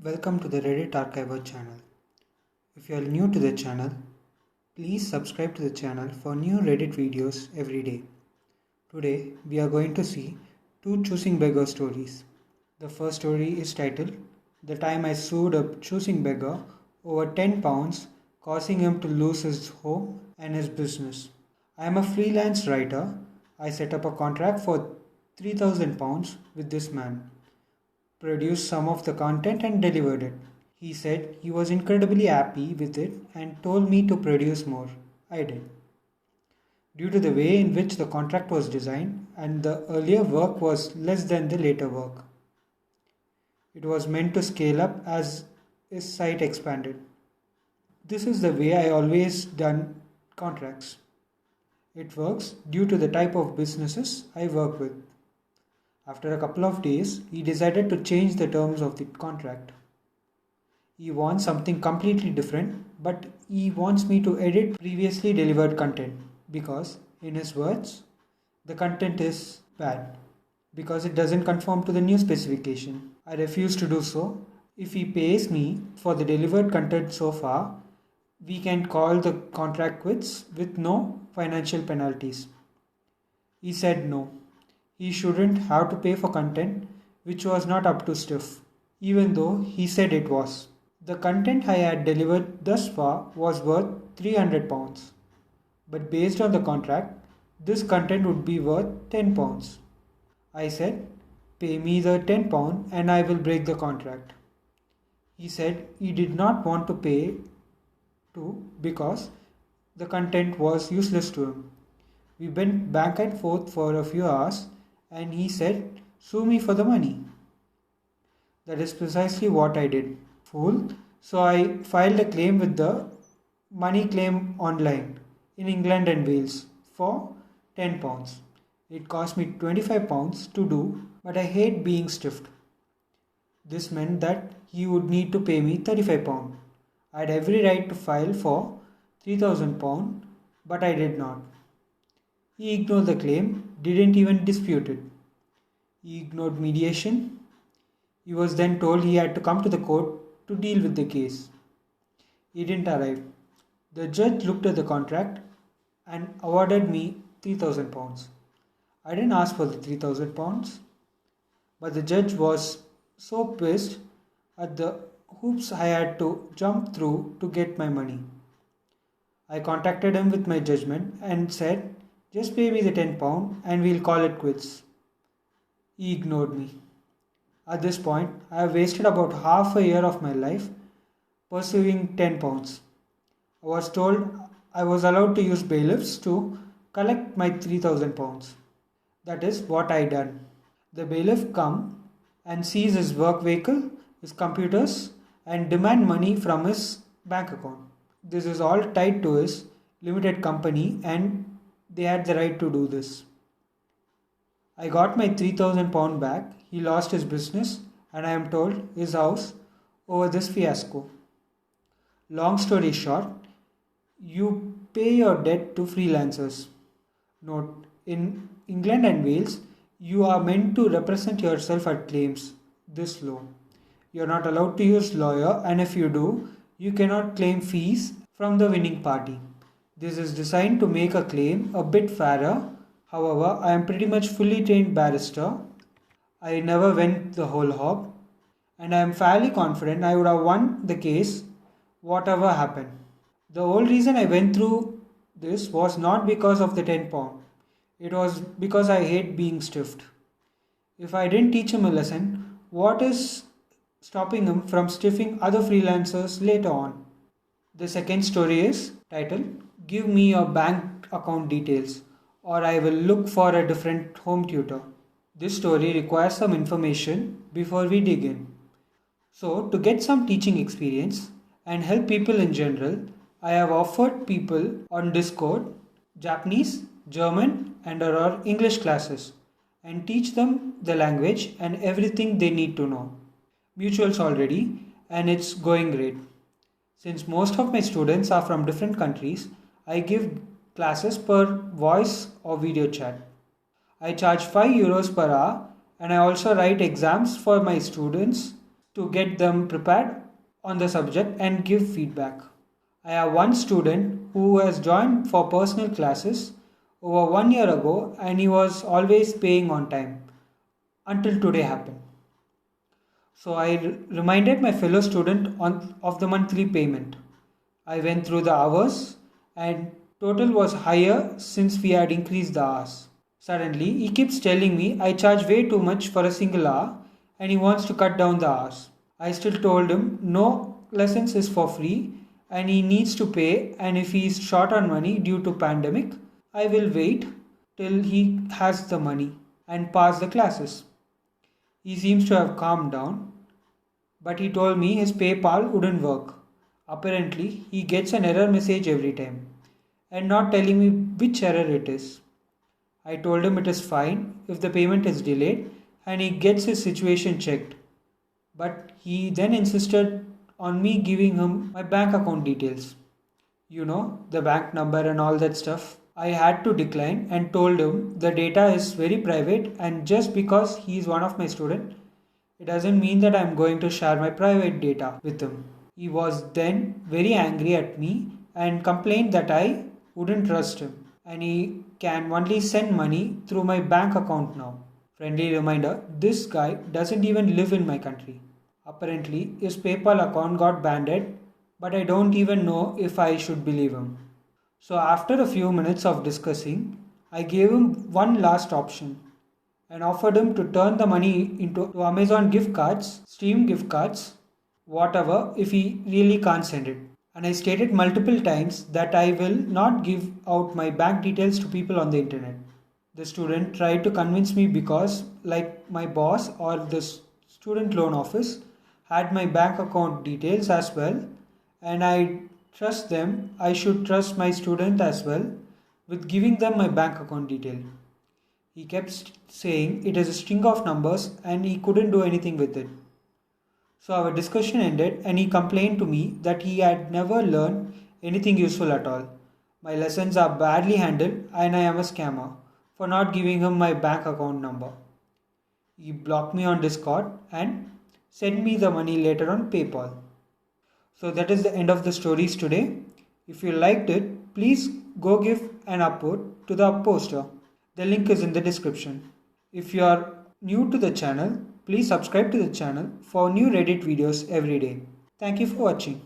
Welcome to the Reddit Archiver channel. If you are new to the channel, please subscribe to the channel for new Reddit videos every day. Today we are going to see two Choosing Beggar stories. The first story is titled The Time I Sued a Choosing Beggar over £10, causing him to lose his home and his business. I am a freelance writer. I set up a contract for £3,000 with this man, produced some of the content and delivered it. He said he was incredibly happy with it and told me to produce more. I did. Due to the way in which the contract was designed and the earlier work was less than the later work, it was meant to scale up as his site expanded. This is the way I always done contracts. It works due to the type of businesses I work with. After a couple of days, he decided to change the terms of the contract. He wants something completely different, but he wants me to edit previously delivered content because, in his words, the content is bad because it doesn't conform to the new specification. I refuse to do so. If he pays me for the delivered content so far, we can call the contract quits with no financial penalties. He said no. He shouldn't have to pay for content which was not up to snuff, even though he said it was. The content I had delivered thus far was worth £300, but based on the contract, this content would be worth £10. I said, pay me the £10 and I will break the contract. He said he did not want to pay too because the content was useless to him. We went back and forth for a few hours and he said, sue me for the money. That is precisely what I did. Fool. So I filed a claim with the Money Claim Online in England and Wales for £10. It cost me £25 to do, but I hate being stiffed. This meant that he would need to pay me £35. I had every right to file for £3,000, but I did not. He ignored the claim, didn't even dispute it. He ignored mediation. He was then told he had to come to the court to deal with the case. He didn't arrive. The judge looked at the contract and awarded me £3,000. I didn't ask for the £3,000, but the judge was so pissed at the hoops I had to jump through to get my money. I contacted him with my judgment and said, just pay me the £10 and we'll call it quits. He ignored me. At this point, I have wasted about half a year of my life pursuing £10. I was told I was allowed to use bailiffs to collect my £3,000. That is what I done. The bailiff come and seize his work vehicle, his computers, and demand money from his bank account. This is all tied to his limited company and they had the right to do this. I got my £3,000 back. He lost his business and I am told his house over this fiasco. Long story short, you pay your debt to freelancers. Note, in England and Wales, you are meant to represent yourself at claims this low. You are not allowed to use lawyer, and if you do, you cannot claim fees from the winning party. This is designed to make a claim a bit fairer. However, I am pretty much fully trained barrister. I never went the whole hog, and I am fairly confident I would have won the case whatever happened. The whole reason I went through this was not because of the £10. It was because I hate being stiffed. If I didn't teach him a lesson, what is stopping him from stiffing other freelancers later on? The second story is titled, Give me your bank account details or I will look for a different home tutor. This story requires some information before we dig in. So, to get some teaching experience and help people in general, I have offered people on Discord Japanese, German and/or English classes and teach them the language and everything they need to know. Mutuals already, and it's going great. Since most of my students are from different countries, I give classes per voice or video chat. I charge €5 per hour and I also write exams for my students to get them prepared on the subject and give feedback. I have one student who has joined for personal classes over 1 year ago and he was always paying on time until today happened. So I reminded my fellow student of the monthly payment. I went through the hours and total was higher since we had increased the hours. Suddenly, he keeps telling me I charge way too much for a single hour and he wants to cut down the hours. I still told him no lessons is for free and he needs to pay, and if he is short on money due to pandemic, I will wait till he has the money and pass the classes. He seems to have calmed down, but he told me his PayPal wouldn't work. Apparently, he gets an error message every time and not telling me which error it is. I told him it is fine if the payment is delayed and he gets his situation checked. But he then insisted on me giving him my bank account details. You know, the bank number and all that stuff. I had to decline and told him the data is very private and just because he is one of my students, it doesn't mean that I'm going to share my private data with him. He was then very angry at me and complained that I wouldn't trust him and he can only send money through my bank account now. Friendly reminder, this guy doesn't even live in my country. Apparently, his PayPal account got banned, but I don't even know if I should believe him. So, after a few minutes of discussing, I gave him one last option and offered him to turn the money into Amazon gift cards, Steam gift cards, whatever, if he really can't send it. And I stated multiple times that I will not give out my bank details to people on the internet. The student tried to convince me because, like my boss or the student loan office, had my bank account details as well, and I trust them, I should trust my student as well with giving them my bank account detail. He kept saying it is a string of numbers and he couldn't do anything with it. So our discussion ended and he complained to me that he had never learned anything useful at all. My lessons are badly handled and I am a scammer for not giving him my bank account number. He blocked me on Discord and sent me the money later on PayPal. So that is the end of the stories today. If you liked it, please go give an upvote to the poster. The link is in the description. If you are new to the channel, please subscribe to the channel for new Reddit videos every day. Thank you for watching.